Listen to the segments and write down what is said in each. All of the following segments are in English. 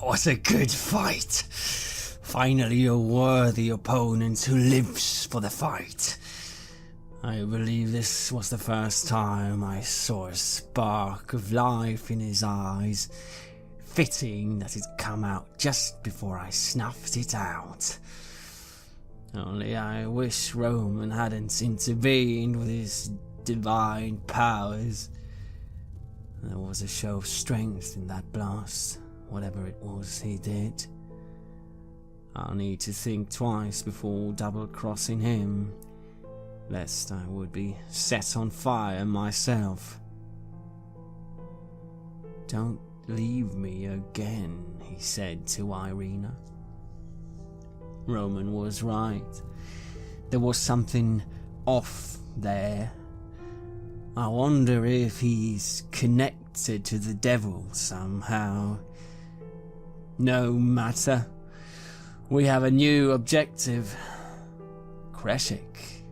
What a good fight. Finally a worthy opponent who lives for the fight. I believe this was the first time I saw a spark of life in his eyes. Fitting that it come out just before I snuffed it out. Only I wish Roman hadn't intervened with his divine powers. There was a show of strength in that blast, whatever it was he did. I'll need to think twice before double-crossing him, lest I would be set on fire myself. Don't leave me again, he said to Irina. Roman was right. There was something off there. I wonder if he's connected to the devil somehow. No matter. We have a new objective. Kreshik.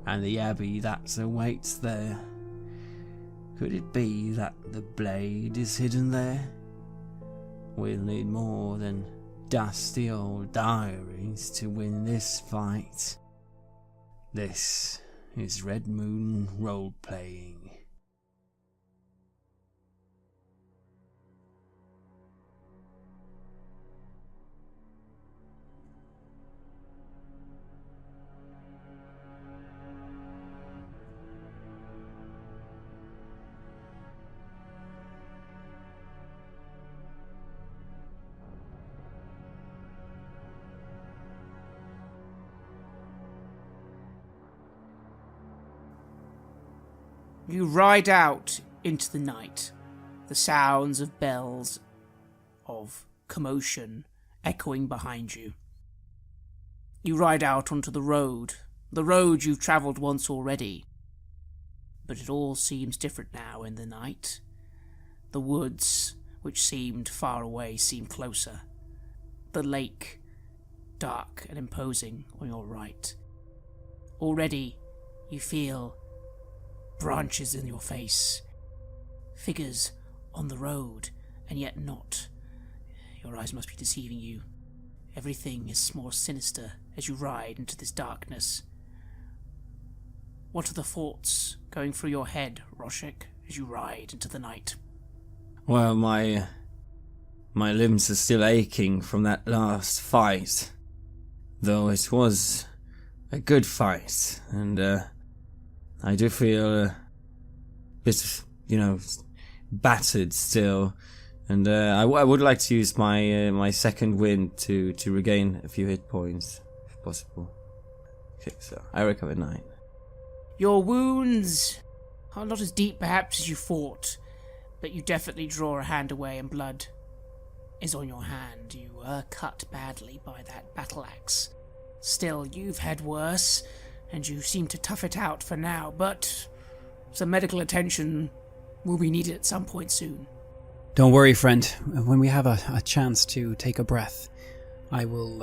And the abbey that awaits there. Could it be that the blade is hidden there? We'll need more than dusty old diaries to win this fight. This is Red Moon role-playing. You ride out into the night, the sounds of bells, of commotion echoing behind you. You ride out onto the road you've travelled once already. But it all seems different now in the night. The woods, which seemed far away, seem closer. The lake, dark and imposing on your right. Already you feel branches in your face, figures on the road, and yet not. Your eyes must be deceiving you. Everything is more sinister as you ride into this darkness. What are the thoughts going through your head, Roshik, as you ride into the night? Well, my limbs are still aching from that last fight, though it was a good fight, and I do feel a bit, battered still, and I would like to use my second wind to regain a few hit points, if possible. Okay, so I recover 9. Your wounds are not as deep perhaps as you thought, but you definitely draw a hand away and blood is on your hand. You were cut badly by that battle axe. Still, you've had worse, and you seem to tough it out for now, but some medical attention will be needed at some point soon. Don't worry, friend. When we have a chance to take a breath, I will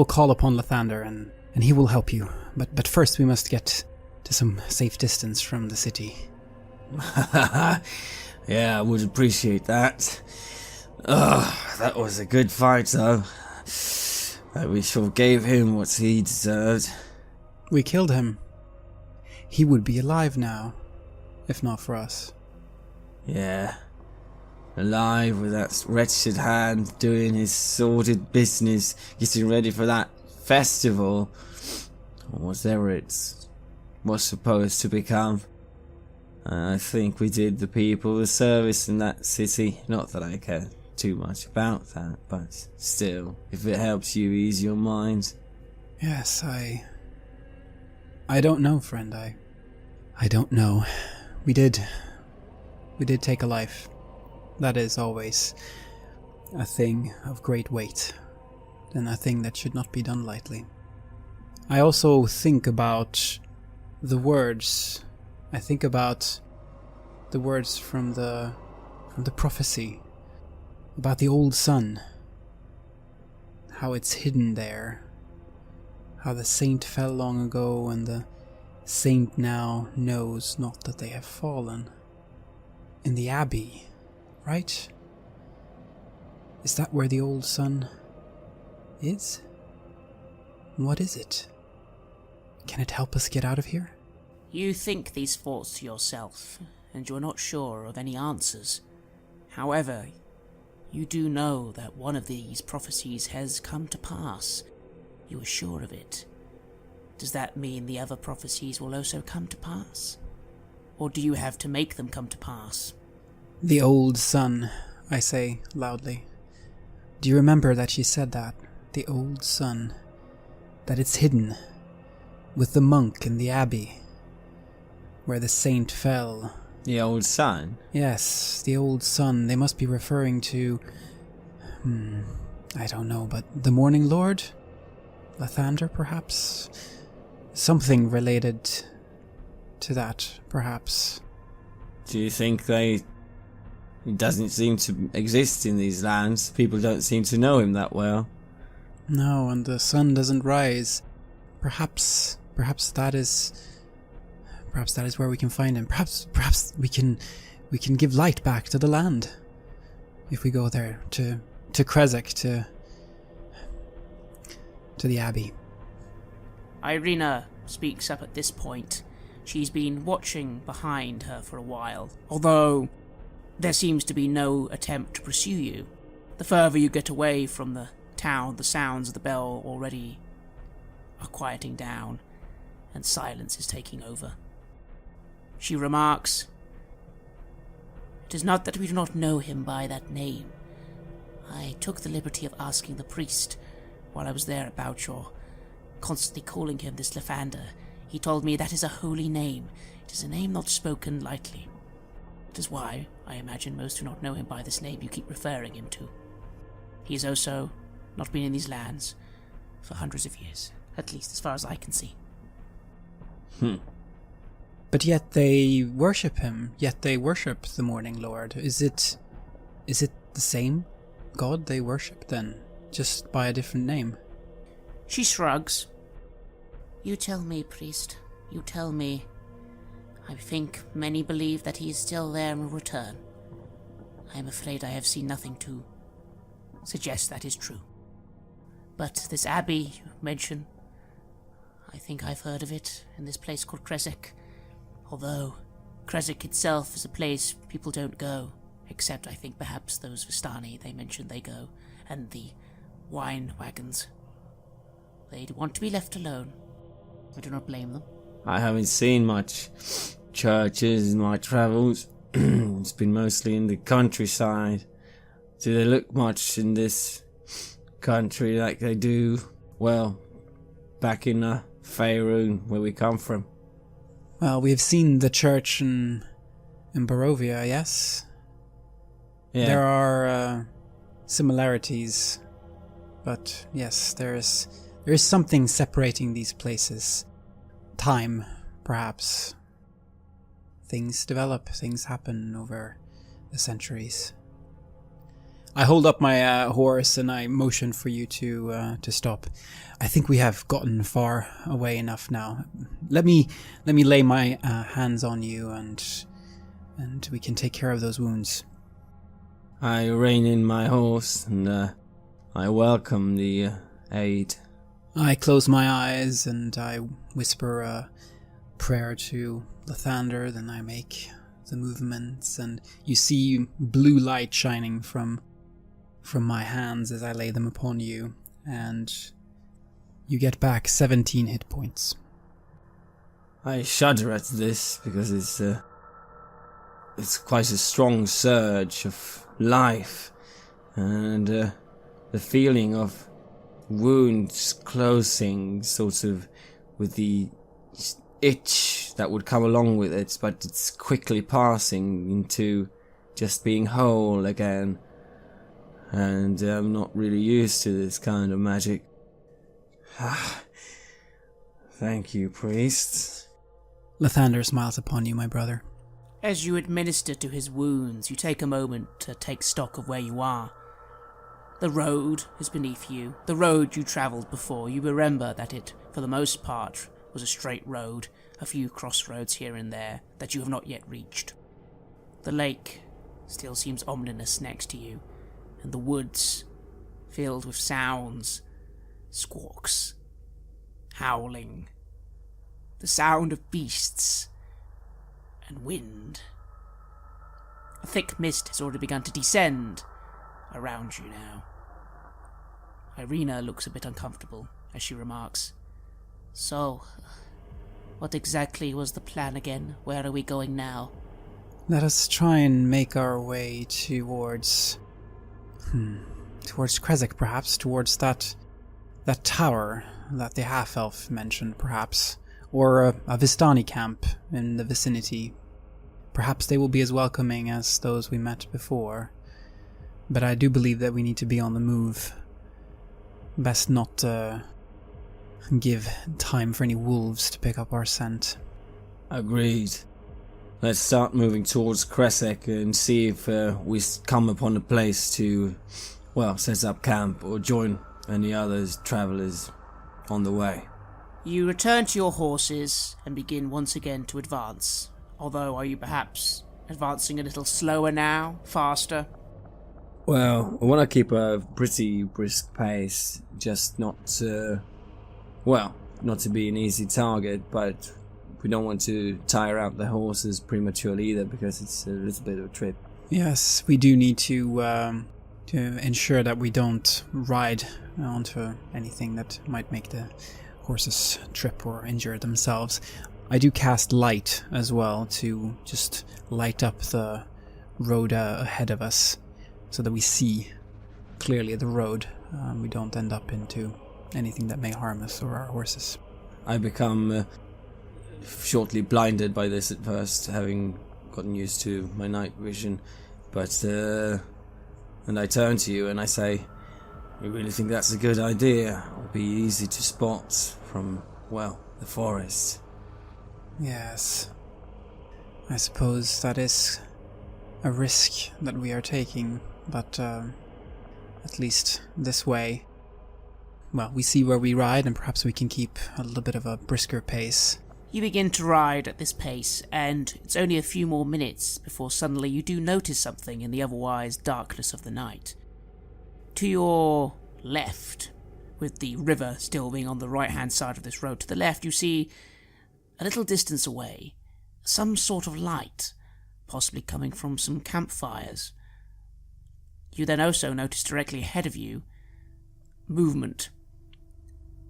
call upon Lathander and he will help you. But first we must get to some safe distance from the city. Yeah, I would appreciate that. That was a good fight, though. We sure gave him what he deserved. We killed him. He would be alive now, if not for us. Yeah. Alive with that wretched hand, doing his sordid business, getting ready for that festival, or whatever it was supposed to become. I think we did the people a service in that city. Not that I care too much about that, but still, if it helps you ease your mind. Yes, I don't know, friend. I don't know. We did take a life. That is always a thing of great weight, and a thing that should not be done lightly. I also think about the words. I think about the words from the prophecy about the old sun. How it's hidden there. How the saint fell long ago, and the saint now knows not that they have fallen. In the abbey, right? Is that where the old sun is? What is it? Can it help us get out of here? You think these thoughts to yourself, and you're not sure of any answers. However, you do know that one of these prophecies has come to pass. You are sure of it. Does that mean the other prophecies will also come to pass? Or do you have to make them come to pass? The old sun, I say loudly. Do you remember that she said that? The old sun. That it's hidden. With the monk in the abbey. Where the saint fell. The old sun? Yes, the old sun. They must be referring to... I don't know, but the Morning Lord? Lathander, perhaps? Something related to that, perhaps. Do you think it doesn't seem to exist in these lands? People don't seem to know him that well. No, and the sun doesn't rise. Perhaps that is where we can find him. Perhaps we can give light back to the land. If we go there, to Krezek, to the abbey. Irina speaks up at this point. She's been watching behind her for a while, although there seems to be no attempt to pursue you. The further you get away from the town, the sounds of the bell already are quieting down, and silence is taking over. She remarks, "It is not that we do not know him by that name. I took the liberty of asking the priest while I was there about your constantly calling him this Lathander. He told me that is a holy name. It is a name not spoken lightly. That is why, I imagine, most do not know him by this name you keep referring him to. He has also not been in these lands for hundreds of years, at least as far as I can see." But yet they worship him, yet they worship the Morning Lord. Is it the same god they worship then, just by a different name? She shrugs. "You tell me, priest. You tell me. I think many believe that he is still there and will return. I am afraid I have seen nothing to suggest that is true. But this abbey you mention, I think I've heard of it in this place called Krezek. Although Krezek itself is a place people don't go, except I think perhaps those Vistani they mentioned they go, and the wine wagons. They want to be left alone. I do not blame them." I haven't seen much churches in my travels. It's been mostly in the countryside. Do they look much in this country like they do, well, back in Faerun, where we come from? Well, we've seen the church in Barovia, yes? Yeah. There are similarities, but yes, there is something separating these places. Time, perhaps. Things develop, things happen over the centuries. I hold up my horse and I motion for you to stop. I think we have gotten far away enough now. Let me lay my hands on you and we can take care of those wounds. I rein in my horse and I welcome the aid. I close my eyes and I whisper a prayer to Lathander, then I make the movements and you see blue light shining from my hands as I lay them upon you, and you get back 17 hit points. I shudder at this because it's quite a strong surge of life, and the feeling of wounds closing, sort of with the itch that would come along with it, but it's quickly passing into just being whole again. And I'm not really used to this kind of magic. Thank you, priest. Lathander smiles upon you, my brother. As you administer to his wounds, you take a moment to take stock of where you are. The road is beneath you. The road you travelled before. You remember that it, for the most part, was a straight road, a few crossroads here and there that you have not yet reached. The lake still seems ominous next to you, and the woods filled with sounds, squawks, howling, the sound of beasts, and wind. A thick mist has already begun to descend around you now. Irina looks a bit uncomfortable as she remarks, "So, what exactly was the plan again? Where are we going now?" Let us try and make our way towards Kresik, perhaps, towards that tower that the half-elf mentioned, perhaps, or a Vistani camp in the vicinity. Perhaps they will be as welcoming as those we met before, but I do believe that we need to be on the move. Best not give time for any wolves to pick up our scent. Agreed. Let's start moving towards Kresik and see if we come upon a place to, set up camp or join any others travellers on the way. You return to your horses and begin once again to advance. Although, are you perhaps advancing a little slower now? Faster? Well, I want to keep a pretty brisk pace, just not to be an easy target, but we don't want to tire out the horses prematurely either, because it's a little bit of a trip. Yes, we do need to ensure that we don't ride onto anything that might make the horses trip or injure themselves. I do cast light as well to just light up the road ahead of us so that we see clearly the road. We don't end up into anything that may harm us or our horses. I become shortly blinded by this at first, having gotten used to my night vision, but and I turn to you and I say, "You really think that's a good idea? It'll be easy to spot from, the forest." Yes. I suppose that is a risk that we are taking, but at least this way, we see where we ride and perhaps we can keep a little bit of a brisker pace. You begin to ride at this pace, and it's only a few more minutes before suddenly you do notice something in the otherwise darkness of the night. To your left, with the river still being on the right-hand side of this road, to the left you see, a little distance away, some sort of light, possibly coming from some campfires. You then also notice directly ahead of you movement.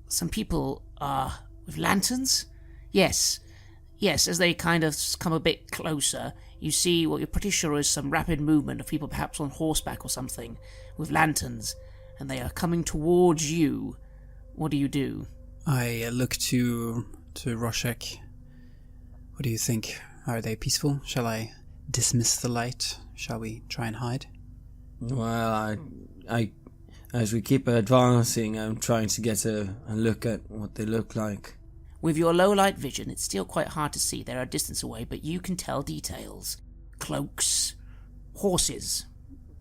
Some people are with lanterns? Yes, as they kind of come a bit closer, you see what you're pretty sure is some rapid movement of people perhaps on horseback or something, with lanterns, and they are coming towards you. What do? I look to Roshek. What do you think? Are they peaceful? Shall I dismiss the light? Shall we try and hide? Well, I as we keep advancing, I'm trying to get a look at what they look like. With your low light vision, it's still quite hard to see. They're a distance away, but you can tell details. Cloaks, horses,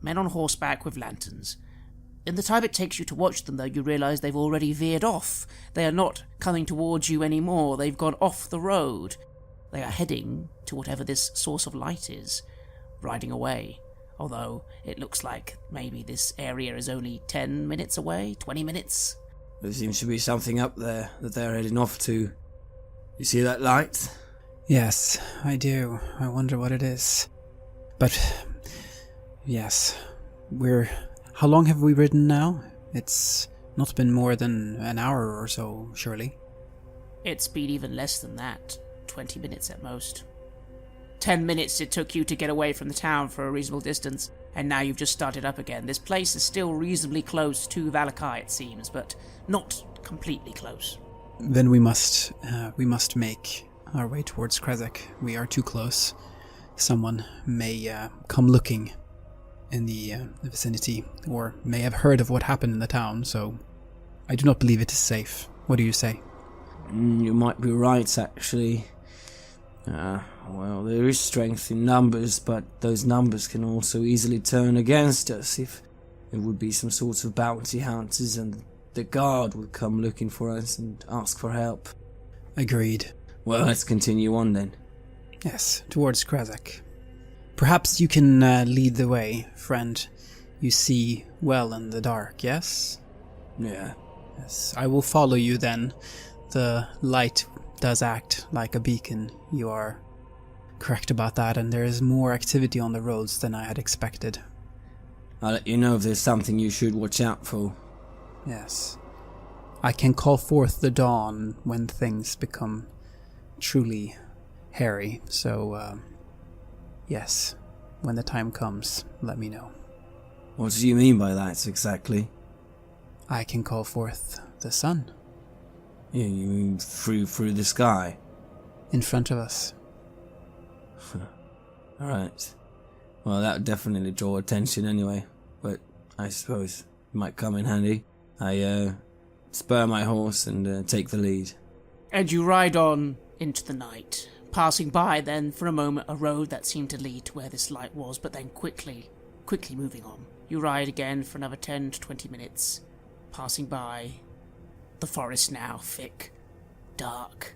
men on horseback with lanterns. In the time it takes you to watch them, though, you realise they've already veered off. They are not coming towards you anymore. They've gone off the road. They are heading to whatever this source of light is, riding away. Although it looks like maybe this area is only 10 minutes away, 20 minutes. There seems to be something up there that they're heading off to. You see that light? Yes, I do. I wonder what it is. But, yes, How long have we ridden now? It's not been more than an hour or so, surely. It's been even less than that. 20 minutes at most. 10 minutes it took you to get away from the town for a reasonable distance, and now you've just started up again. This place is still reasonably close to Valakai, it seems, but not completely close. Then we must make our way towards Kresik. We are too close. Someone may come looking in the vicinity, or may have heard of what happened in the town, so I do not believe it is safe. What do you say? You might be right, actually. There is strength in numbers, but those numbers can also easily turn against us if there would be some sort of bounty hunters and the guard would come looking for us and ask for help. Agreed. Well, let's continue on then. Yes, towards Kresik. Perhaps you can lead the way, friend. You see well in the dark, yes? Yeah. Yes, I will follow you then. The light does act like a beacon. You are correct about that, and there is more activity on the roads than I had expected. I'll let you know if there's something you should watch out for. Yes. I can call forth the dawn when things become truly hairy, so, yes. When the time comes, let me know. What do you mean by that, exactly? I can call forth the sun. Yeah, you mean through the sky? In front of us. Alright. Well, that would definitely draw attention anyway, but I suppose it might come in handy. I, spur my horse and take the lead. And you ride on into the night, passing by then for a moment a road that seemed to lead to where this light was, but then quickly moving on. You ride again for another 10 to 20 minutes, passing by the forest now, thick, dark.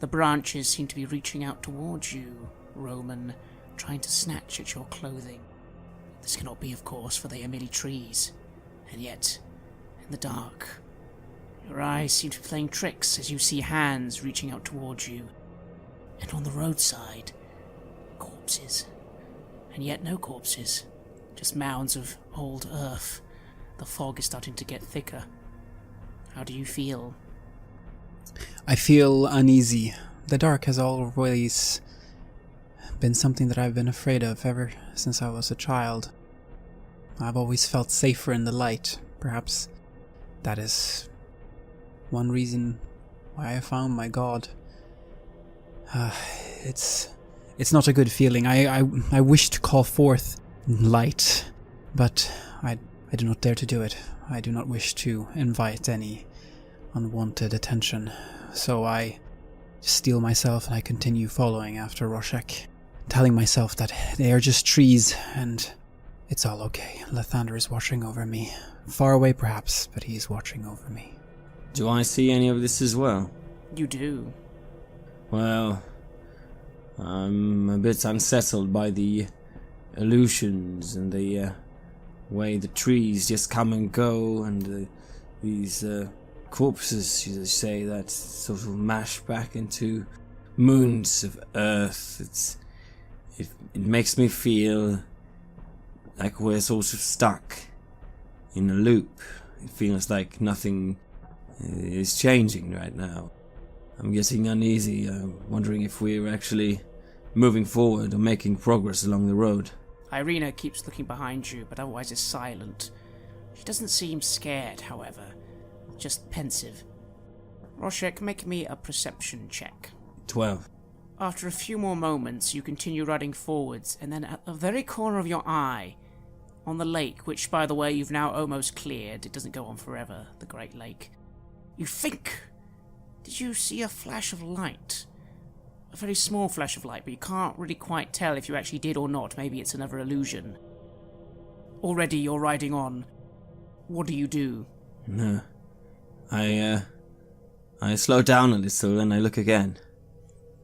The branches seem to be reaching out towards you, Roman, trying to snatch at your clothing. This cannot be, of course, for they are merely trees. And yet, in the dark, your eyes seem to be playing tricks as you see hands reaching out towards you. And on the roadside, corpses. And yet no corpses. Just mounds of old earth. The fog is starting to get thicker. How do you feel? I feel uneasy. The dark has always been something that I've been afraid of ever since I was a child. I've always felt safer in the light. Perhaps that is one reason why I found my god. It's not a good feeling. I wish to call forth light, but I do not dare to do it. I do not wish to invite any unwanted attention, so I steel myself and I continue following after Roshek, telling myself that they are just trees and it's all okay. Lathander is watching over me. Far away perhaps, but he is watching over me. Do I see any of this as well? You do. Well, I'm a bit unsettled by the illusions and the way the trees just come and go, and these corpses, you say, that sort of mash back into moons of earth. It makes me feel like we're sort of stuck in a loop. It feels like nothing is changing right now. I'm getting uneasy, wondering if we're actually moving forward or making progress along the road. Irina keeps looking behind you, but otherwise is silent. She doesn't seem scared, however, just pensive. Roshek, make me a perception check. 12. After a few more moments, you continue riding forwards, and then at the very corner of your eye, on the lake, which, by the way, you've now almost cleared, it doesn't go on forever, the Great Lake, you think, did you see a flash of light? A very small flash of light, but you can't really quite tell if you actually did or not. Maybe it's another illusion. Already you're riding on. What do you do? No. I slow down a little and I look again.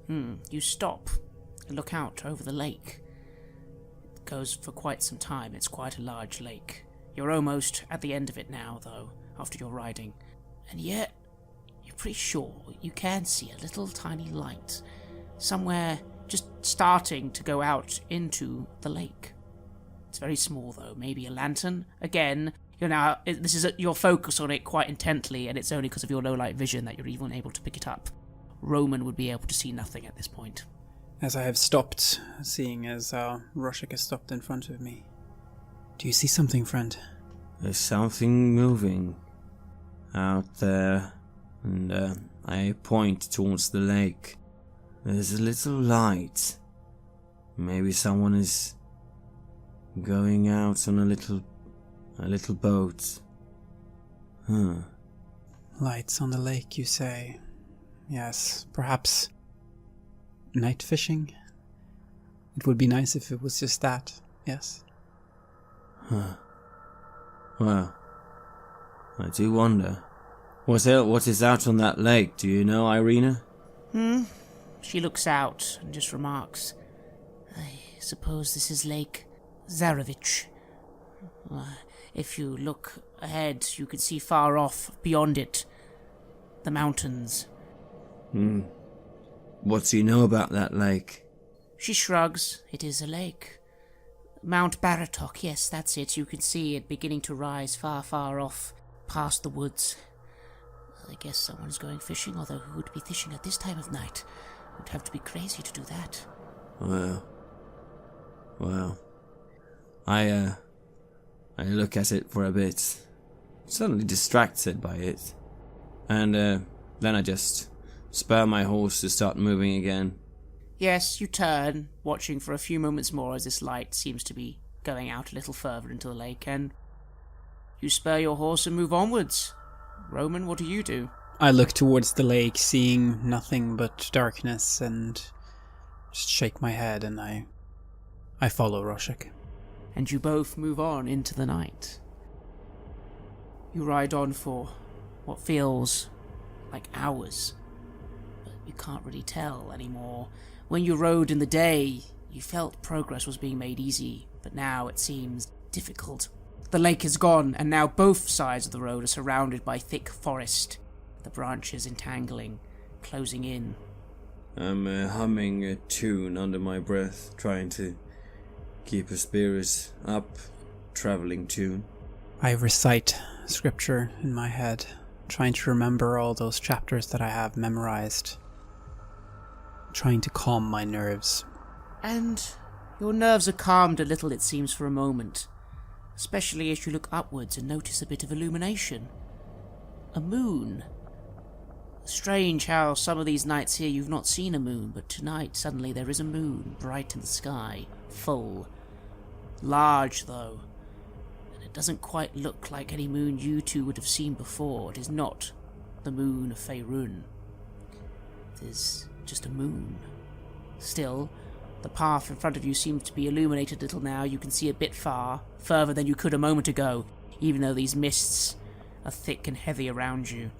You stop and look out over the lake. It goes for quite some time. It's quite a large lake. You're almost at the end of it now, though, after your riding. And yet, you're pretty sure you can see a little tiny light somewhere just starting to go out into the lake. It's very small, though. Maybe a lantern. Again, this is your focus on it quite intently, and it's only because of your low light vision that you're even able to pick it up. Roman would be able to see nothing at this point. As I have stopped, seeing as Roshek has stopped in front of me. Do you see something, friend? There's something moving out there, and I point towards the lake. There's a little light. Maybe someone is going out on a little boat. Lights on the lake, you say? Yes, perhaps night fishing? It would be nice if it was just that, yes? Well, I do wonder. What is out on that lake, do you know, Irina? She looks out and just remarks, I suppose this is Lake Zarovich. If you look ahead, you can see far off, beyond it, the mountains. What do you know about that lake? She shrugs. It is a lake. Mount Baratok, yes, that's it. You can see it beginning to rise far, far off, past the woods. I guess someone's going fishing, although who would be fishing at this time of night? Would have to be crazy to do that. Well. I look at it for a bit, suddenly distracted by it, and then I just spur my horse to start moving again. Yes, you turn, watching for a few moments more as this light seems to be going out a little further into the lake, and you spur your horse and move onwards. Roman, what do you do? I look towards the lake, seeing nothing but darkness, and just shake my head, and I follow Roshik. And you both move on into the night. You ride on for what feels like hours, but you can't really tell anymore. When you rode in the day, you felt progress was being made easy, but now it seems difficult. The lake is gone, and now both sides of the road are surrounded by thick forest, the branches entangling, closing in. I'm humming a tune under my breath, trying to keep a spirit up, traveling tune. I recite scripture in my head, trying to remember all those chapters that I have memorized, trying to calm my nerves. And your nerves are calmed a little, it seems, for a moment, especially as you look upwards and notice a bit of illumination. A moon. Strange how some of these nights here you've not seen a moon, but tonight suddenly there is a moon, bright in the sky, full. Large, though, and it doesn't quite look like any moon you two would have seen before. It is not the moon of Faerun. It is just a moon. Still, the path in front of you seems to be illuminated a little now. You can see a bit further than you could a moment ago, even though these mists are thick and heavy around you.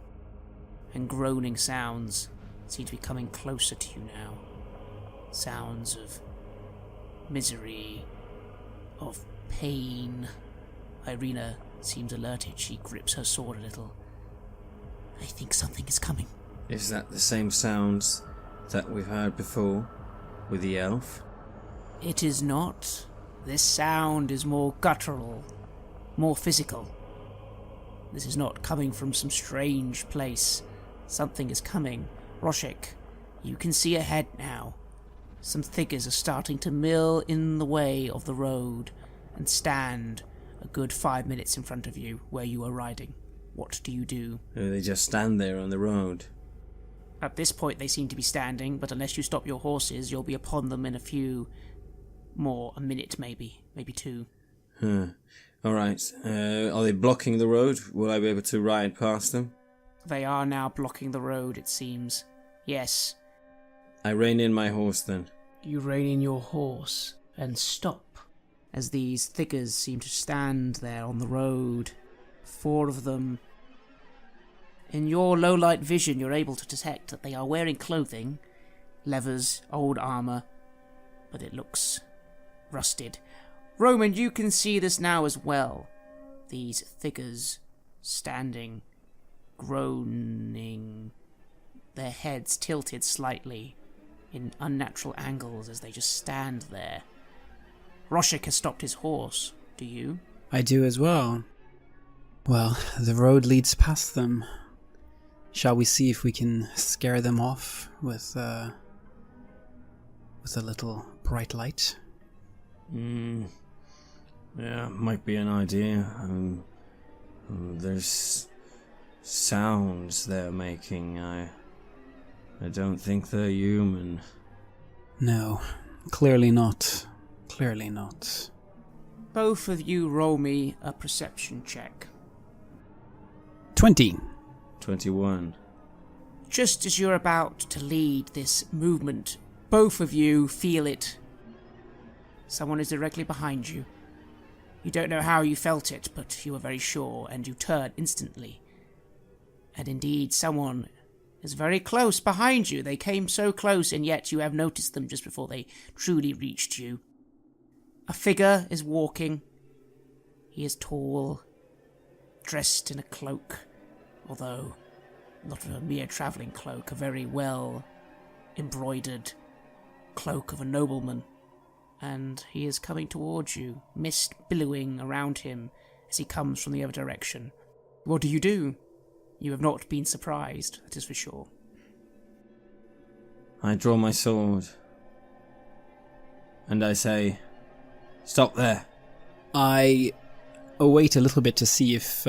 And groaning sounds seem to be coming closer to you now. Sounds of misery, of pain. Irina seems alerted. She grips her sword a little. I think something is coming. Is that the same sounds that we've heard before with the elf? It is not. This sound is more guttural, more physical. This is not coming from some strange place. Something is coming. Roshik, you can see ahead now. Some figures are starting to mill in the way of the road and stand a good 5 minutes in front of you where you are riding. What do you do? They just stand there on the road. At this point they seem to be standing, but unless you stop your horses, you'll be upon them in a few more, a minute maybe two. Alright, are they blocking the road? Will I be able to ride past them? They are now blocking the road, it seems. Yes. I rein in my horse then. You rein in your horse and stop as these figures seem to stand there on the road. 4 of them. In your low-light vision, you're able to detect that they are wearing clothing, leathers, old armor, but it looks rusted. Roman, you can see this now as well. These figures standing, groaning, their heads tilted slightly in unnatural angles as they just stand there. Roshik has stopped his horse. Do you? I do as well. Well, the road leads past them. Shall we see if we can scare them off with a little bright light? Yeah, might be an idea. There's sounds they're making. I don't think they're human. No, clearly not. Clearly not. Both of you roll me a perception check. 20. 21. Just as you're about to lead this movement, both of you feel it. Someone is directly behind you. You don't know how you felt it, but you were very sure, and you turn instantly. And indeed, someone is very close behind you. They came so close, and yet you have noticed them just before they truly reached you. A figure is walking. He is tall, dressed in a cloak, although not a mere travelling cloak, a very well embroidered cloak of a nobleman. And he is coming towards you, mist billowing around him as he comes from the other direction. What do? You have not been surprised, that is for sure. I draw my sword, and I say, "Stop there." I await a little bit to see if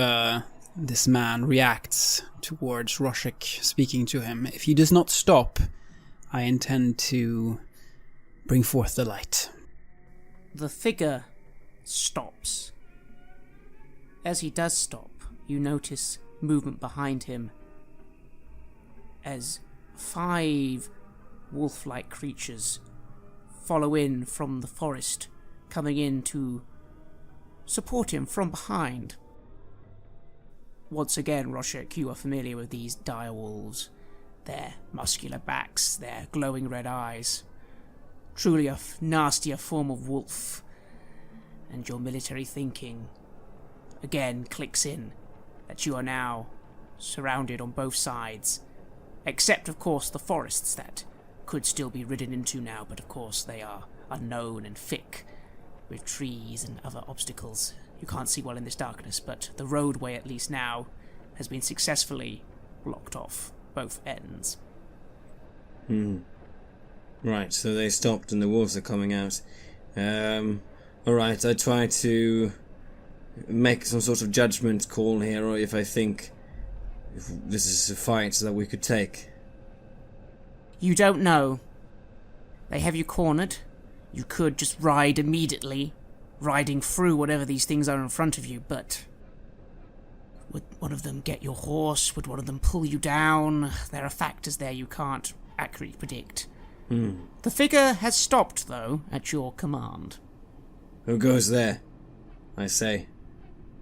this man reacts towards Roshik speaking to him. If he does not stop, I intend to bring forth the light. The figure stops. As he does stop, you notice movement behind him as 5 wolf-like creatures follow in from the forest, coming in to support him from behind. Once again, Roshik, you are familiar with these dire wolves. Their muscular backs, their glowing red eyes. Truly a nastier form of wolf. And your military thinking again clicks in that you are now surrounded on both sides, except of course the forests that could still be ridden into now, but of course they are unknown and thick with trees and other obstacles. You can't see well in this darkness, but the roadway at least now has been successfully blocked off both ends. Right, so they stopped and the wolves are coming out. Alright, I try to make some sort of judgment call here, or if I think if this is a fight that we could take. You don't know. They have you cornered. You could just ride immediately, riding through whatever these things are in front of you, but would one of them get your horse? Would one of them pull you down? There are factors there you can't accurately predict. The figure has stopped, though, at your command. Who goes there? I say.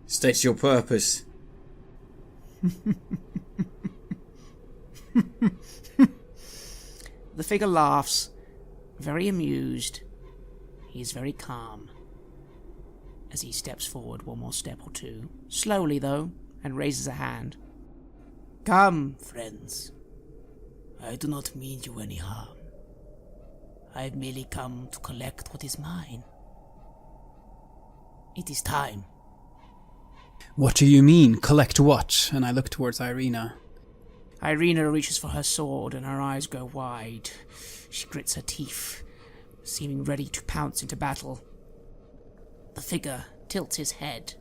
State your purpose. The figure laughs, very amused. He is very calm as he steps forward one more step or two, slowly though, and raises a hand. Come, friends. I do not mean you any harm. I have merely come to collect what is mine. It is time. What do you mean, collect what? And I look towards Irina. Irina reaches for her sword and her eyes go wide. She grits her teeth, seeming ready to pounce into battle. The figure tilts his head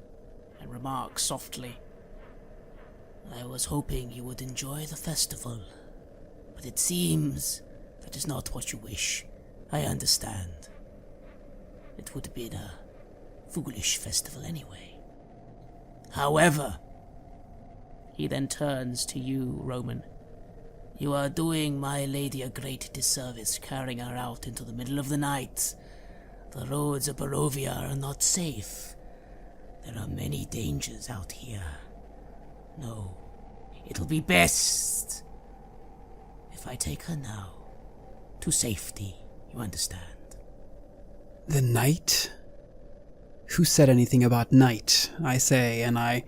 and remarks softly, I was hoping you would enjoy the festival, but it seems that is not what you wish. I understand. It would have been a foolish festival anyway. However, he then turns to you, Roman. You are doing my lady a great disservice carrying her out into the middle of the night. The roads of Barovia are not safe. There are many dangers out here. No, it'll be best if I take her now to safety, you understand? The night? Who said anything about night? I say, and I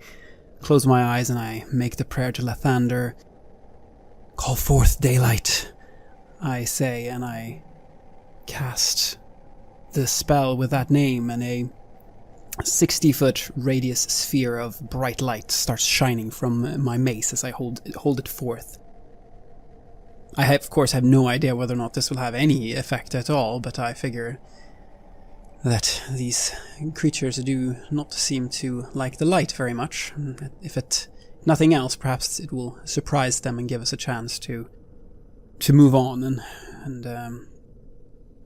close my eyes and I make the prayer to Lathander. Call forth daylight, I say, and I cast the spell with that name, and a 60-foot radius sphere of bright light starts shining from my mace as I hold it forth. I of course have no idea whether or not this will have any effect at all, but I figure that these creatures do not seem to like the light very much. If nothing else, perhaps it will surprise them and give us a chance to move on and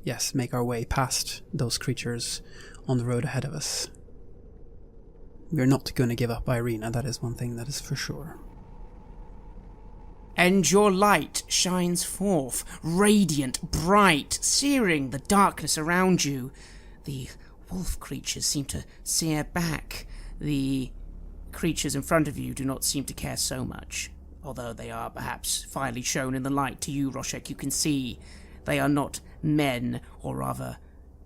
yes, make our way past those creatures on the road ahead of us. We're not going to give up Irina, that is one thing that is for sure. And your light shines forth, radiant, bright, searing the darkness around you. The wolf creatures seem to sear back. The creatures in front of you do not seem to care so much, although they are perhaps finely shown in the light to you, Roshek. You can see they are not men, or rather,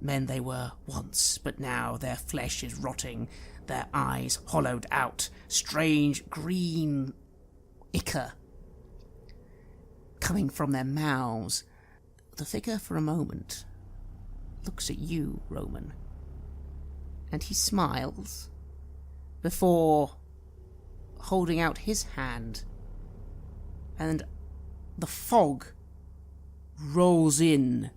men they were once, but now their flesh is rotting. their eyes hollowed out, strange green ichor coming from their mouths. The figure for a moment looks at you, Roman, and he smiles before holding out his hand, and the fog rolls in,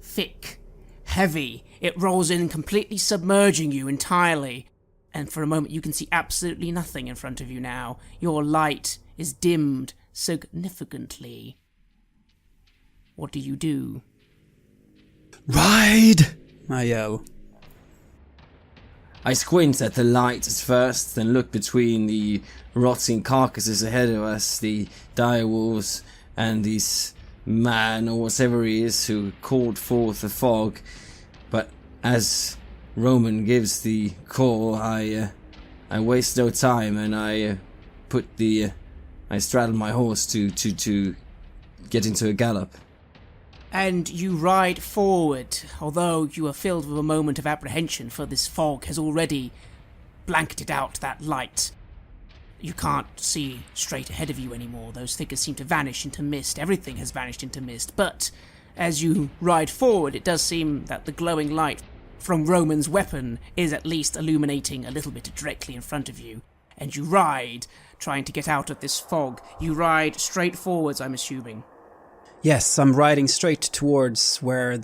thick, heavy. It rolls in, completely submerging you entirely, and for a moment you can see absolutely nothing in front of you now. Your light is dimmed significantly. What do? Ride! I yell. I squint at the light at first, then look between the rotting carcasses ahead of us, the direwolves, and this man, or whatever he is, who called forth the fog. But as Roman gives the call, I waste no time, and I straddle my horse to get into a gallop. And you ride forward, although you are filled with a moment of apprehension, for this fog has already blanketed out that light. You can't see straight ahead of you anymore. Those figures seem to vanish into mist. Everything has vanished into mist. But as you ride forward, it does seem that the glowing light from Roman's weapon is at least illuminating a little bit directly in front of you. And you ride, trying to get out of this fog. You ride straight forwards, I'm assuming. Yes, I'm riding straight towards where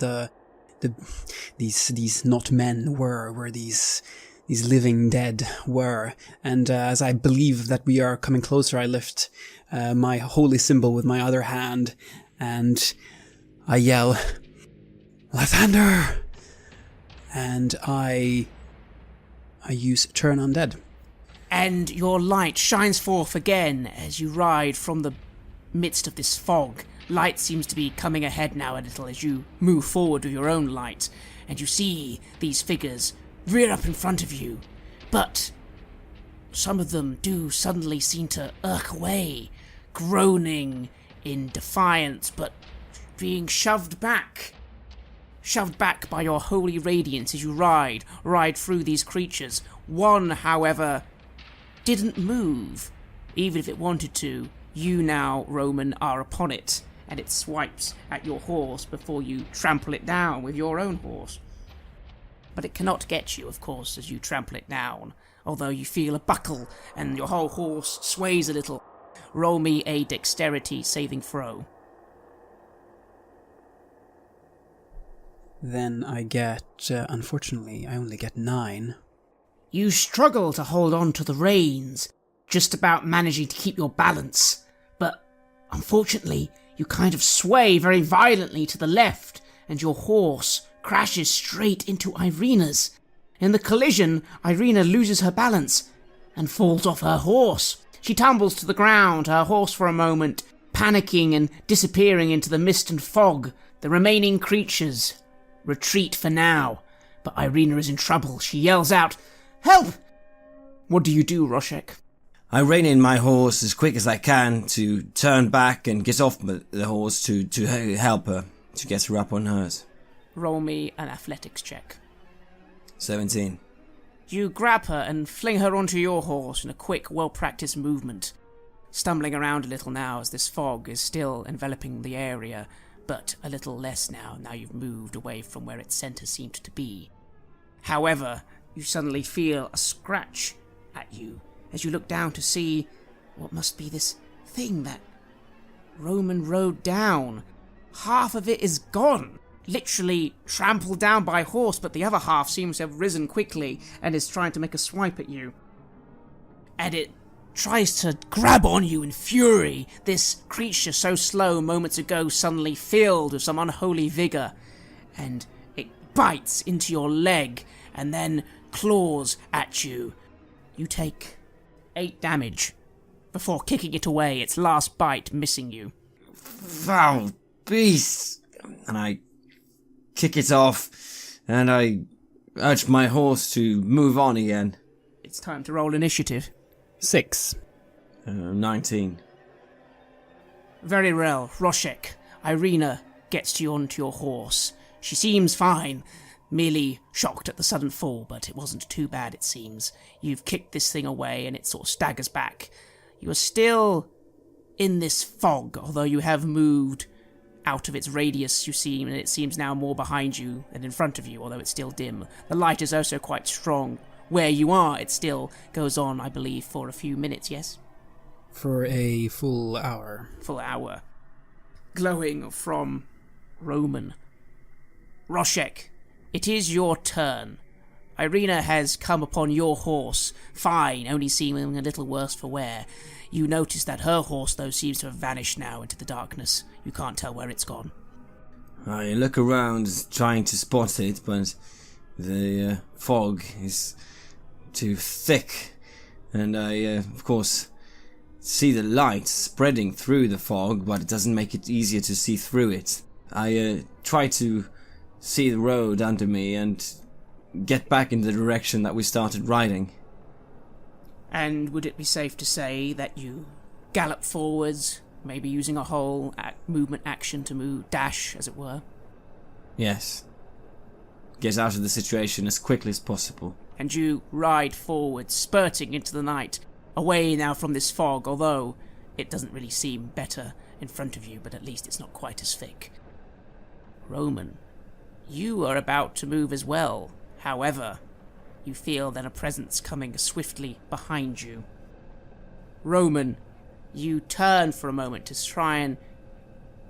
these not men were, where these living dead were. And as I believe that we are coming closer, I lift my holy symbol with my other hand, and I yell, Lathander! And I use Turn Undead. And your light shines forth again as you ride from the midst of this fog. Light seems to be coming ahead now a little as you move forward with your own light, and you see these figures rear up in front of you. But some of them do suddenly seem to irk away, groaning in defiance, but being shoved back by your holy radiance as you ride through these creatures. One, however, didn't move, even if it wanted to. You now, Roman, are upon it, and it swipes at your horse before you trample it down with your own horse. But it cannot get you, of course, as you trample it down, although you feel a buckle and your whole horse sways a little. Roll me a dexterity saving throw. Then I get, unfortunately, I only get 9. You struggle to hold on to the reins, just about managing to keep your balance, but unfortunately you kind of sway very violently to the left, and your horse crashes straight into Irina's. In the collision, Irina loses her balance and falls off her horse. She tumbles to the ground, her horse for a moment, panicking and disappearing into the mist and fog. The remaining creatures retreat for now, but Irina is in trouble. She yells out, "Help!" What do, Roshek? I rein in my horse as quick as I can to turn back and get off the horse to help her, to get her up on hers. Roll me an athletics check. 17. You grab her and fling her onto your horse in a quick, well-practiced movement, stumbling around a little now as this fog is still enveloping the area, but a little less now you've moved away from where its centre seemed to be. However, you suddenly feel a scratch at you as you look down to see what must be this thing that Roman rode down. Half of it is gone, literally trampled down by horse, but the other half seems to have risen quickly and is trying to make a swipe at you. And it tries to grab on you in fury. This creature so slow moments ago suddenly filled with some unholy vigour, and it bites into your leg and then claws at you. You take 8 damage before kicking it away, its last bite missing you. Foul beast! And I kick it off, and I urge my horse to move on again. It's time to roll initiative. 6. 19. Very well, Roshek. Irina gets you onto your horse. She seems fine. merely shocked at the sudden fall, but it wasn't too bad, it seems. You've kicked this thing away and it sort of staggers back. You are still in this fog, although you have moved out of its radius, you see, and it seems now more behind you than in front of you, although it's still dim. The light is also quite strong. Where you are, it still goes on, I believe, for a few minutes, yes? For a full hour. Full hour. Glowing from Roman. Roshek, it is your turn. Irina has come upon your horse, fine, only seeming a little worse for wear. You notice that her horse, though, seems to have vanished now into the darkness. You can't tell where it's gone. I look around trying to spot it, but the fog is too thick, and I, of course, see the light spreading through the fog, but it doesn't make it easier to see through it. I try to see the road under me and get back in the direction that we started riding. And would it be safe to say that you gallop forwards, maybe using a whole movement action to dash, as it were? Yes. Get out of the situation as quickly as possible. And you ride forward, spurting into the night, away now from this fog, although it doesn't really seem better in front of you, but at least it's not quite as thick. Roman, you are about to move as well. However, you feel then a presence coming swiftly behind you. Roman, you turn for a moment to try and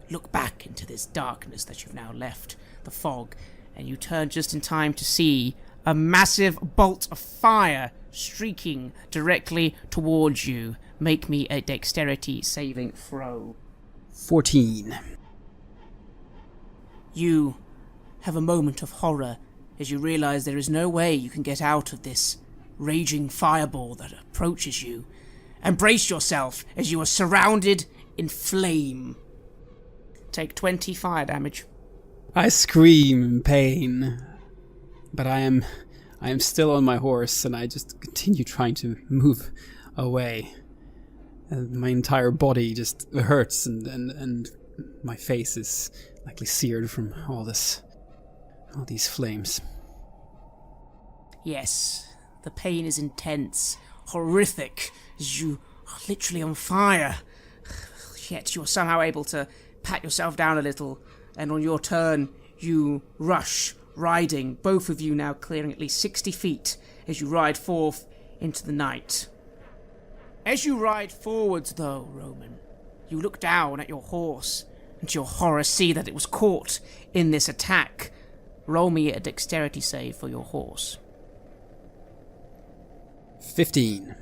look back into this darkness that you've now left, the fog, and you turn just in time to see a massive bolt of fire streaking directly towards you. Make me a dexterity saving throw. 14. You have a moment of horror as you realize there is no way you can get out of this raging fireball that approaches you. And brace yourself as you are surrounded in flame. Take 20 fire damage. I scream in pain, but I am still on my horse, and I just continue trying to move away. And my entire body just hurts, and my face is likely seared from all these flames. Yes, the pain is intense, horrific, as you are literally on fire. Yet you are somehow able to pat yourself down a little, and on your turn you rush, riding, both of you now clearing at least 60 feet as you ride forth into the night. As you ride forwards, though, Roman, you look down at your horse, and to your horror see that it was caught in this attack. Roll me a dexterity save for your horse. 15.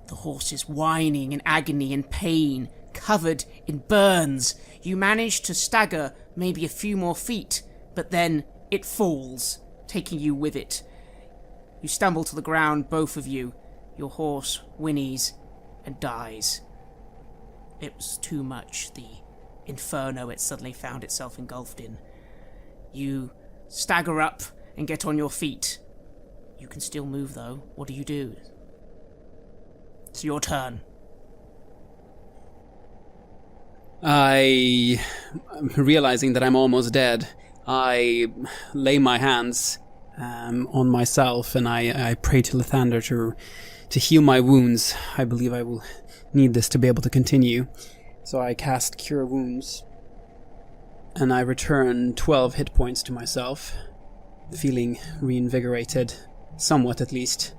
The horse is whining in agony and pain, covered in burns. You manage to stagger maybe a few more feet, but then it falls, taking you with it. You stumble to the ground, both of you. Your horse whinnies and dies. It was too much, the inferno it suddenly found itself engulfed in. You stagger up and get on your feet. You can still move, though. What do you do? It's your turn. Realizing that I'm almost dead, I lay my hands on myself, and I pray to Lathander to heal my wounds. I believe I will need this to be able to continue. So I cast Cure Wounds, and I return 12 hit points to myself, feeling reinvigorated, somewhat at least,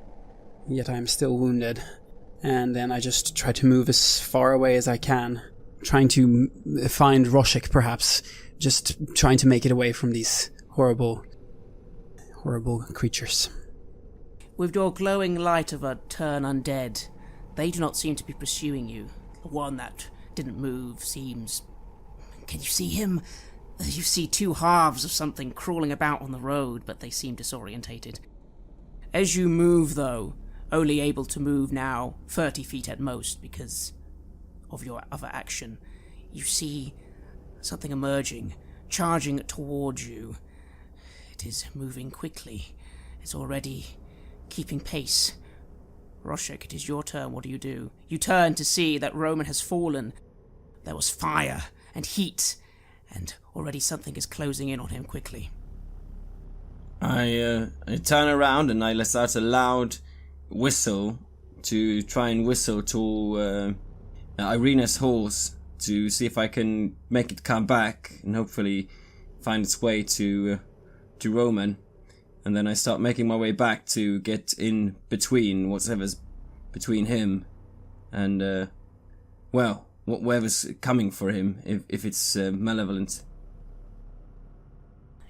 yet I am still wounded. And then I just try to move as far away as I can, trying to find Roshek, perhaps, just trying to make it away from these horrible creatures. With your glowing light of a turn undead, they do not seem to be pursuing you. The one that didn't move seems... Can you see him? You see two halves of something crawling about on the road, but they seem disorientated. As you move, though, only able to move now 30 feet at most because of your other action, you see something emerging, charging towards you. It is moving quickly. It's already keeping pace. Roshek, it is your turn. What do? You turn to see that Roman has fallen. There was fire and heat, and already something is closing in on him quickly. I turn around and I let out a loud whistle to try and whistle to Irina's horse to see if I can make it come back and hopefully find its way to Roman. And then I start making my way back to get in between whatever's between him and, whatever's coming for him, if it's malevolent.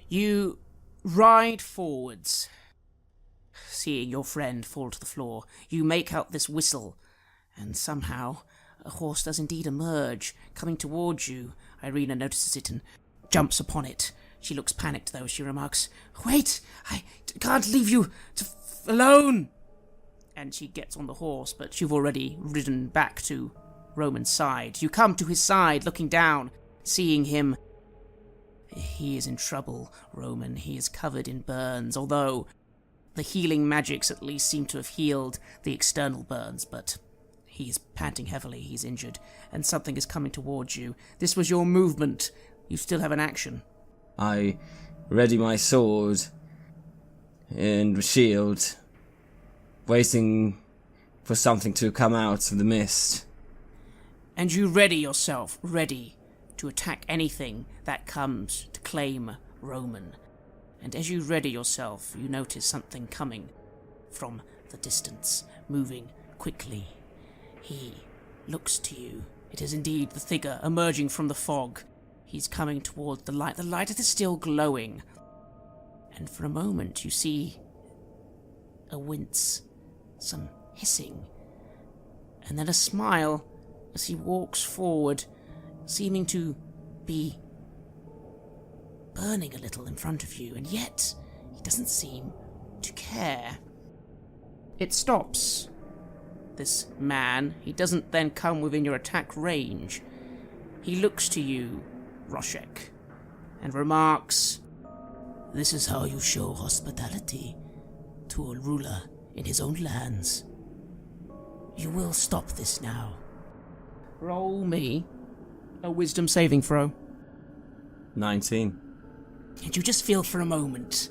You ride forwards, seeing your friend fall to the floor. You make out this whistle, and somehow a horse does indeed emerge, coming towards you. Irina notices it and jumps upon it. She looks panicked, though. She remarks, "Wait! I can't leave you alone!" And she gets on the horse, but you've already ridden back to Roman's side. You come to his side, looking down, seeing him. He is in trouble, Roman. He is covered in burns, although the healing magics at least seem to have healed the external burns, but he is panting heavily. He's injured, and something is coming towards you. This was your movement. You still have an action. I ready my sword and shield, waiting for something to come out of the mist. And you ready yourself, ready to attack anything that comes to claim Roman. And as you ready yourself, you notice something coming from the distance, moving quickly. He looks to you. It is indeed the figure emerging from the fog. He's coming towards the light. The light is still glowing. And for a moment you see a wince, some hissing, and then a smile as he walks forward, seeming to be burning a little in front of you, and yet he doesn't seem to care. It stops. This man, he doesn't then come within your attack range. He looks to you, Roshek, and remarks, "This is how you show hospitality to a ruler in his own lands. You will stop this now. Roll me a wisdom saving throw." 19. And you just feel for a moment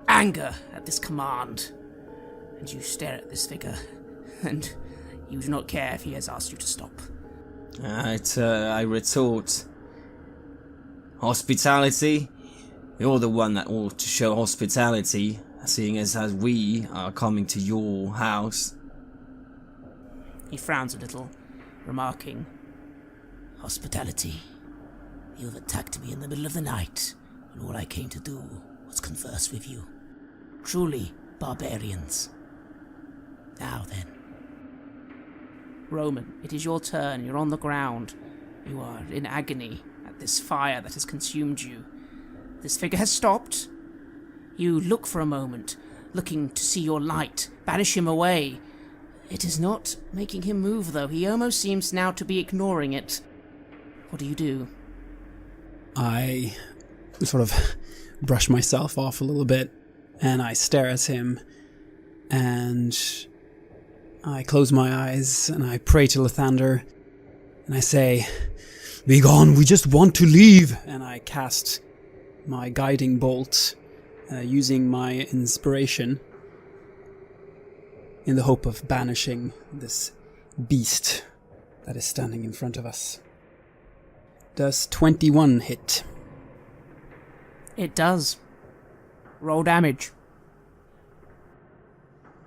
anger at this command, and you stare at this figure, and you do not care if he has asked you to stop. I retort, "Hospitality? You're the one that ought to show hospitality, seeing as we are coming to your house." He frowns a little, remarking, "Hospitality? You have attacked me in the middle of the night, and all I came to do was converse with you. Truly barbarians. Now then." Roman, it is your turn. You're on the ground. You are in agony at this fire that has consumed you. This figure has stopped. You look for a moment, looking to see your light banish him away. It is not making him move, though. He almost seems now to be ignoring it. What do you do? I sort of brush myself off a little bit, and I stare at him, and I close my eyes, and I pray to Lathander, and I say, "Be gone, we just want to leave!" And I cast my guiding bolt, using my inspiration, in the hope of banishing this beast that is standing in front of us. Does 21 hit? It does. Roll damage.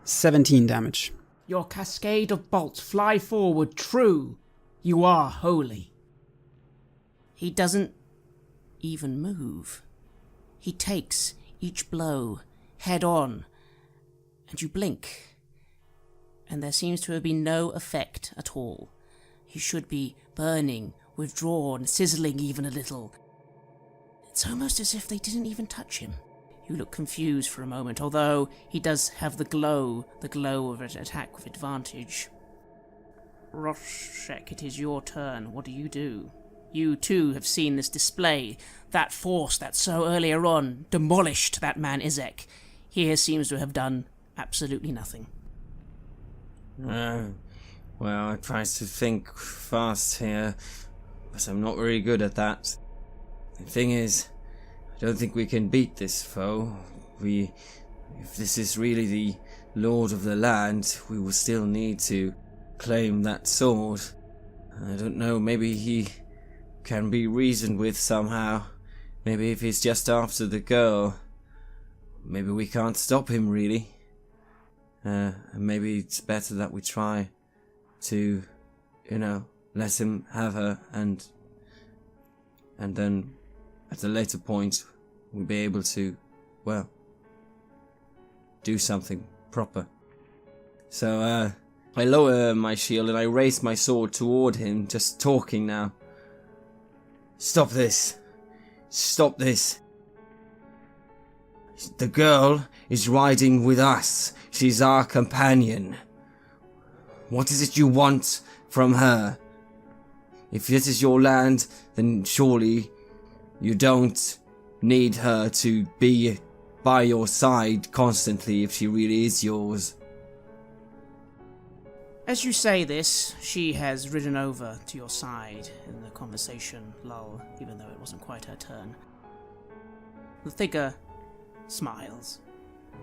17 damage. Your cascade of bolts fly forward. True, you are holy. He doesn't even move. He takes each blow head on, and you blink, and there seems to have been no effect at all. He should be burning, withdrawn, sizzling even a little. It's almost as if they didn't even touch him. You look confused for a moment, although he does have the glow of an attack with advantage. Roshek, it is your turn. What do you do? You too have seen this display. That force that so earlier on demolished that man Izek here seems to have done absolutely nothing. Well, I try to think fast here, but I'm not very good at that. The thing is, I I don't think we can beat this foe. If this is really the lord of the land, we will still need to claim that sword. I don't know, maybe he can be reasoned with somehow. Maybe if he's just after the girl, maybe we can't stop him really. Maybe it's better that we try to, let him have her, and then at a later point we'll be able to, do something proper. So I lower my shield and I raise my sword toward him, just talking now. Stop this. Stop this. The girl is riding with us. She's our companion. What is it you want from her? If this is your land, then surely you don't need her to be by your side constantly if she really is yours. As you say this, she has ridden over to your side in the conversation lull, even though it wasn't quite her turn. The figure smiles.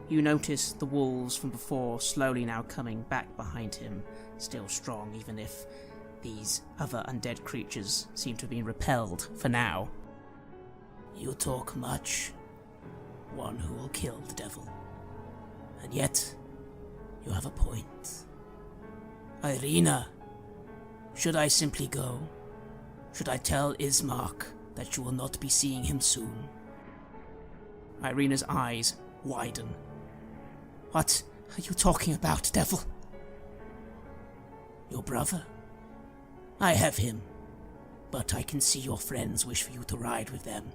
You notice the wolves from before slowly now coming back behind him, still strong, even if these other undead creatures seem to have been repelled for now. You talk much, one who will kill the devil. And yet, you have a point. Irina, should I simply go? Should I tell Ismark that you will not be seeing him soon? Irina's eyes widen. What are you talking about, devil? Your brother? I have him, but I can see your friends wish for you to ride with them.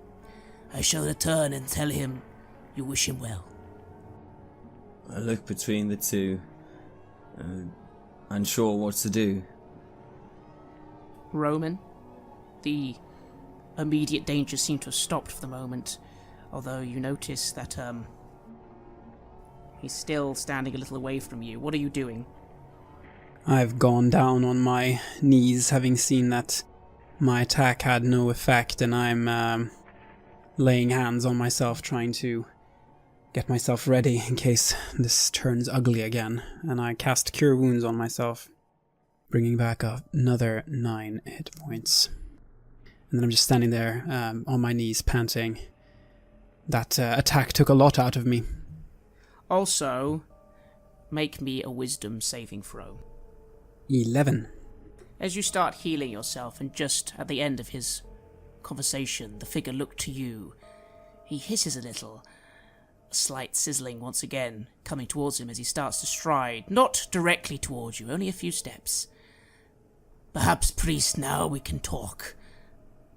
I shall return and tell him you wish him well. I look between the two, unsure what to do. Roman, the immediate danger seemed to have stopped for the moment, although you notice that he's still standing a little away from you. What are you doing? I've gone down on my knees, having seen that my attack had no effect, and I'm laying hands on myself, trying to get myself ready in case this turns ugly again. And I cast Cure Wounds on myself, bringing back another 9 hit points. And then I'm just standing there on my knees, panting. That attack took a lot out of me. Also, make me a wisdom saving throw. 11. As you start healing yourself, and just at the end of his conversation, the figure looked to you. He hisses a little, a slight sizzling once again coming towards him as he starts to stride, not directly towards you, only a few steps. Perhaps, priest, now we can talk.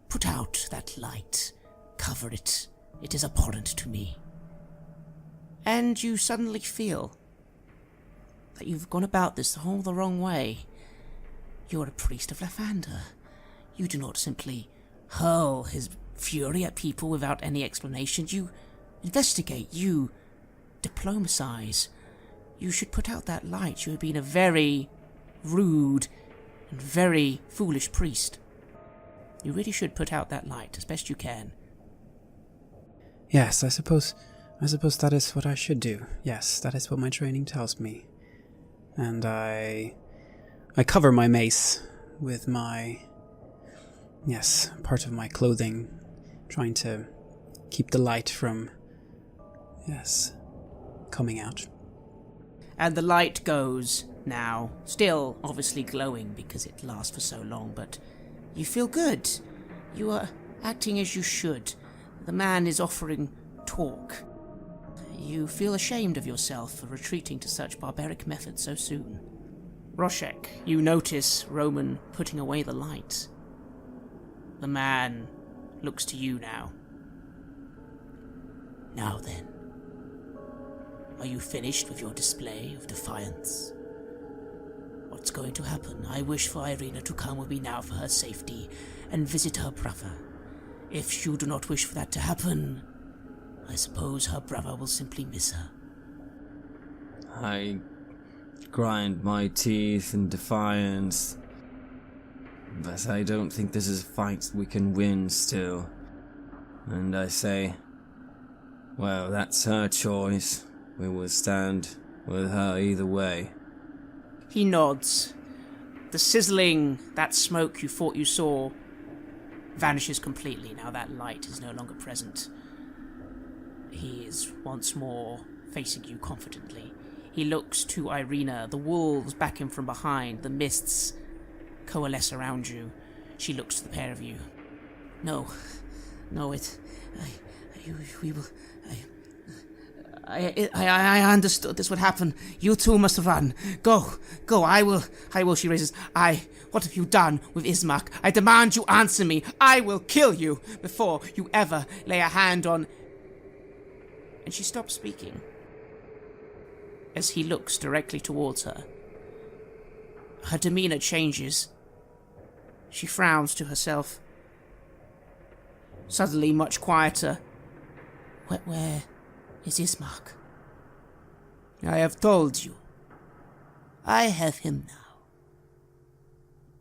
Put out that light. Cover it. It is abhorrent to me. And you suddenly feel that you've gone about this all the wrong way. You're a priest of Lathander. You do not simply hurl his fury at people without any explanation. You investigate. You diplomatize. You should put out that light. You have been a very rude and very foolish priest. You really should put out that light as best you can. Yes, I suppose that is what I should do. Yes, that is what my training tells me. And I cover my mace with part of my clothing, trying to keep the light from, coming out. And the light goes now, still obviously glowing because it lasts for so long, but you feel good. You are acting as you should. The man is offering talk. You feel ashamed of yourself for retreating to such barbaric methods so soon. Roshek, you notice Roman putting away the light. The man looks to you now. Now then, are you finished with your display of defiance? What's going to happen? I wish for Irina to come with me now for her safety and visit her brother. If you do not wish for that to happen, I suppose her brother will simply miss her. I grind my teeth in defiance, but I don't think this is a fight we can win still. And I say, Well, that's her choice. We will stand with her either way. He nods. The sizzling, that smoke you thought you saw, vanishes completely now that light is no longer present. He is once more facing you confidently. He looks to Irina. The wolves back him from behind. The mists coalesce around you. She looks to the pair of you. No, I understood this would happen. You too must run. Go, I will, she raises. What have you done with Ismark? I demand you answer me. I will kill you before you ever lay a hand on... And she stops speaking as he looks directly towards her. Her demeanor changes. She frowns to herself. Suddenly much quieter. Where is Ismark? I have told you. I have him now.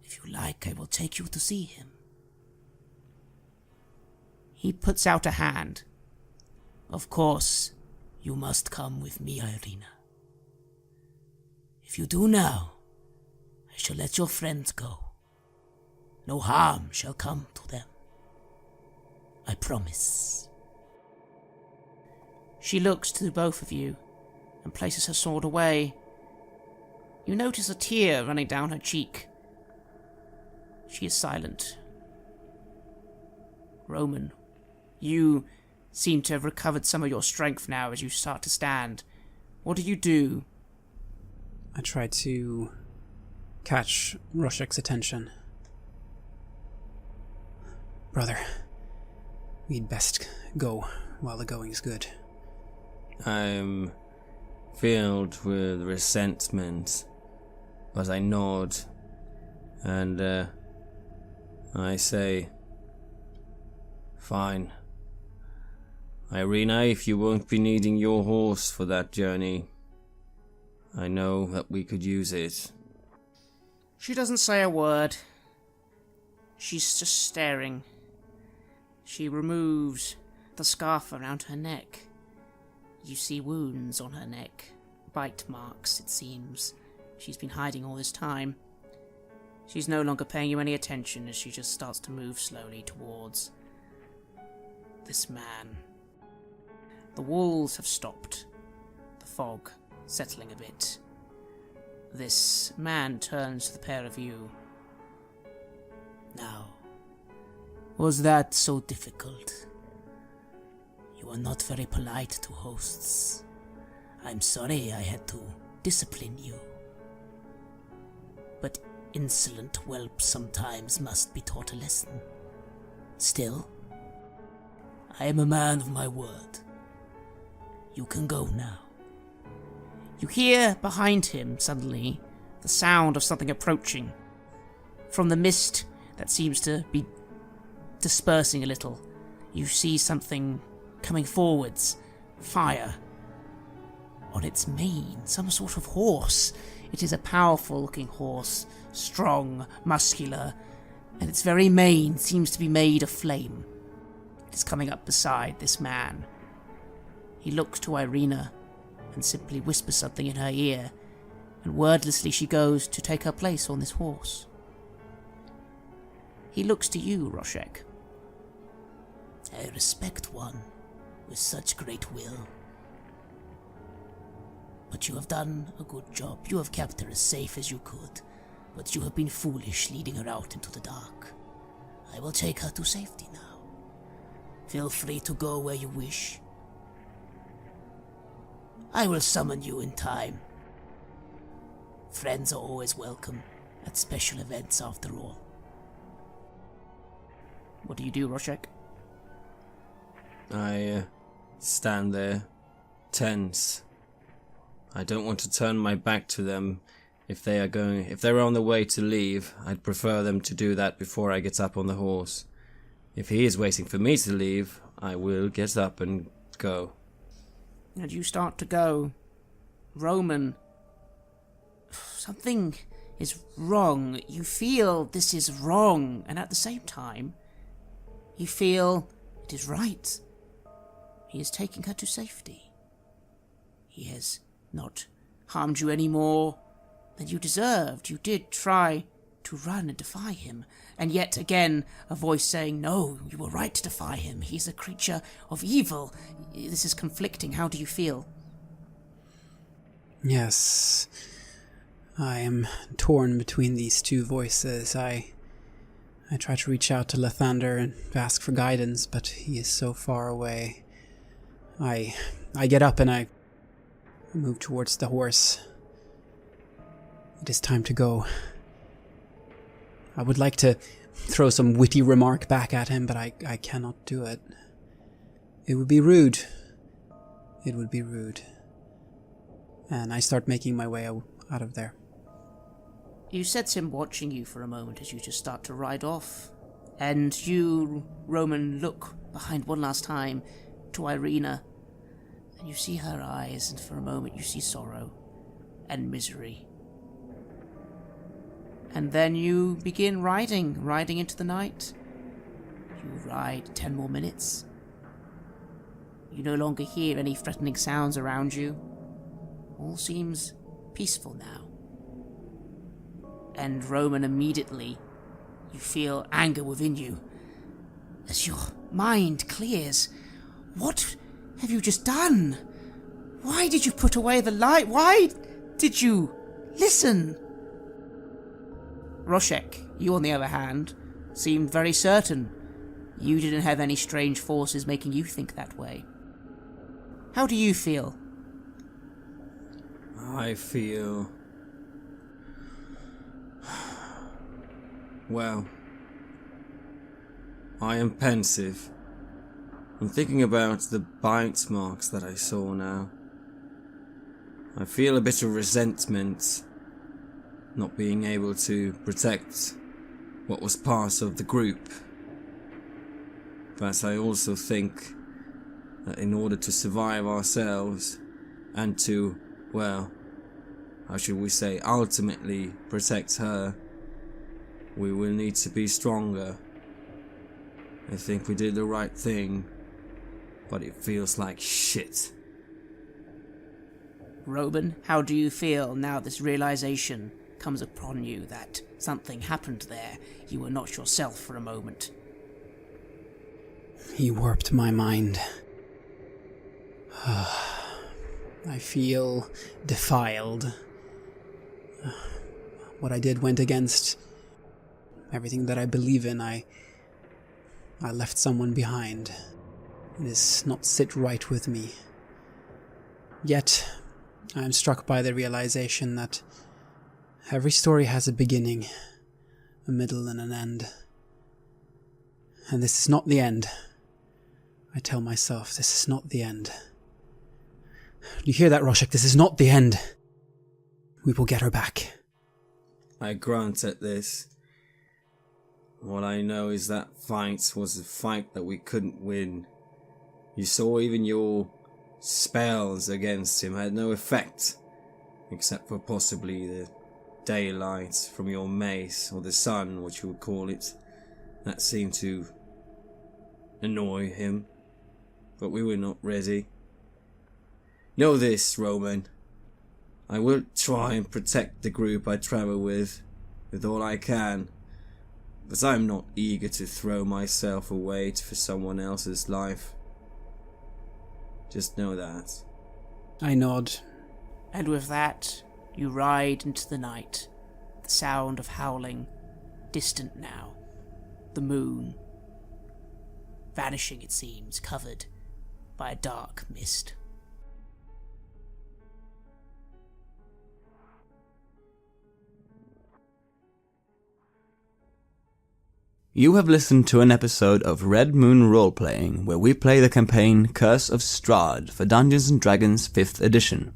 If you like, I will take you to see him. He puts out a hand. Of course, you must come with me, Irina. If you do now, I shall let your friends go. No harm shall come to them. I promise. She looks to both of you and places her sword away. You notice a tear running down her cheek. She is silent. Roman, you seem to have recovered some of your strength now as you start to stand. What do you do? I try to catch Roshek's attention. Brother, we'd best go while the going's good. I'm filled with resentment, but I nod, and I say, fine. Irina, if you won't be needing your horse for that journey, I know that we could use it. She doesn't say a word. She's just staring. She removes the scarf around her neck. You see wounds on her neck. Bite marks, it seems. She's been hiding all this time. She's no longer paying you any attention as she just starts to move slowly towards this man. The wolves have stopped. The fog settling a bit. This man turns to the pair of you. Now, was that so difficult? You are not very polite to hosts. I'm sorry I had to discipline you. But insolent whelps sometimes must be taught a lesson. Still, I am a man of my word. You can go now. You hear behind him, suddenly, the sound of something approaching. From the mist that seems to be dispersing a little, you see something coming forwards. Fire. On its mane, some sort of horse. It is a powerful-looking horse, strong, muscular, and its very mane seems to be made of flame. It is coming up beside this man. He looks to Irina and simply whispers something in her ear, and wordlessly she goes to take her place on this horse. He looks to you, Roshek. I respect one with such great will. But you have done a good job. You have kept her as safe as you could, but you have been foolish leading her out into the dark. I will take her to safety now. Feel free to go where you wish. I will summon you in time. Friends are always welcome at special events after all. What do you do, Roshek? I stand there, tense. I don't want to turn my back to them. If they're on the way to leave, I'd prefer them to do that before I get up on the horse. If he is waiting for me to leave, I will get up and go. And you start to go. Roman, something is wrong. You feel this is wrong, and at the same time, you feel it is right. He is taking her to safety. He has not harmed you any more than you deserved. You did try to run and defy him, and yet again a voice saying, no, you were right to defy him. He's a creature of evil. This is conflicting. How do you feel? Yes, I am torn between these two voices. I try to reach out to Lathander and ask for guidance, but he is so far away. I get up and I move towards the horse. It is time to go. I would like to throw some witty remark back at him, but I cannot do it. It would be rude. It would be rude. And I start making my way out of there. You sense him watching you for a moment as you just start to ride off. And you, Roman, look behind one last time to Irina. And you see her eyes, and for a moment you see sorrow and misery. And then you begin riding into the night. You ride 10 more minutes. You no longer hear any threatening sounds around you. All seems peaceful now. And Roman, immediately, you feel anger within you as your mind clears. What have you just done? Why did you put away the light? Why did you listen? Roshek, you on the other hand, seemed very certain. You didn't have any strange forces making you think that way. How do you feel? I feel... well, I am pensive. I'm thinking about the bite marks that I saw now. I feel a bit of resentment, not being able to protect what was part of the group. But I also think that in order to survive ourselves and to, well, how should we say, ultimately protect her, we will need to be stronger. I think we did the right thing, but it feels like shit. Roman, how do you feel now this realization comes upon you that something happened there? You were not yourself for a moment. He warped my mind. I feel defiled. What I did went against everything that I believe in. I left someone behind. It does not sit right with me. Yet, I am struck by the realization that every story has a beginning, a middle, and an end. And this is not the end. I tell myself, this is not the end. Do you hear that, Roshek? This is not the end. We will get her back. I grunt at this. What I know is that fight was a fight that we couldn't win. You saw even your spells against him had no effect, except for possibly the daylight from your mace, or the sun, what you would call it. That seemed to annoy him, but we were not ready. Know this, Roman. I will try and protect the group I travel with all I can, but I'm not eager to throw myself away for someone else's life. Just know that. I nod. And with that, you ride into the night. The sound of howling, distant now. The moon, vanishing it seems, covered by a dark mist. You have listened to an episode of Red Moon Roleplaying, where we play the campaign Curse of Strahd for Dungeons & Dragons 5th edition.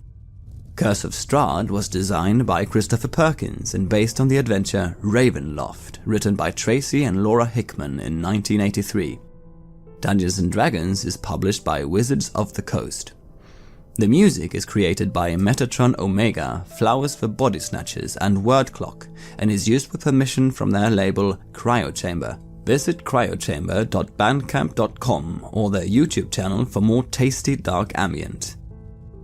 Curse of Strahd was designed by Christopher Perkins and based on the adventure Ravenloft, written by Tracy and Laura Hickman in 1983. Dungeons & Dragons is published by Wizards of the Coast. The music is created by Metatron Omega, Flowers for Body Snatchers and Word Clock, and is used with permission from their label Cryochamber. visit cryochamber.bandcamp.com or their YouTube channel for more tasty dark ambient.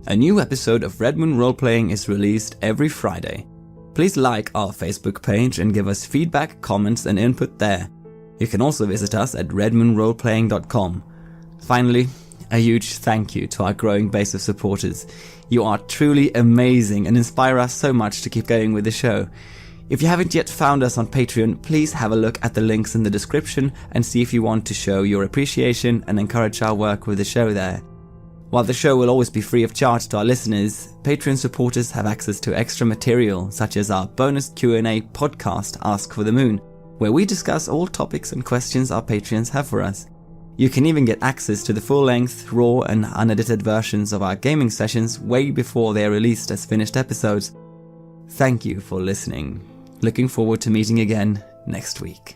A new episode of Red Moon Roleplaying is released every Friday. Please like our Facebook page and give us feedback, comments and input there. You can also visit us at redmoonroleplaying.com. Finally, a huge thank you to our growing base of supporters. You are truly amazing and inspire us so much to keep going with the show. If you haven't yet found us on Patreon, please have a look at the links in the description and see if you want to show your appreciation and encourage our work with the show there. While the show will always be free of charge to our listeners, Patreon supporters have access to extra material such as our bonus Q&A podcast Ask for the Moon, where we discuss all topics and questions our Patreons have for us. You can even get access to the full-length, raw and unedited versions of our gaming sessions way before they are released as finished episodes. Thank you for listening. Looking forward to meeting again next week.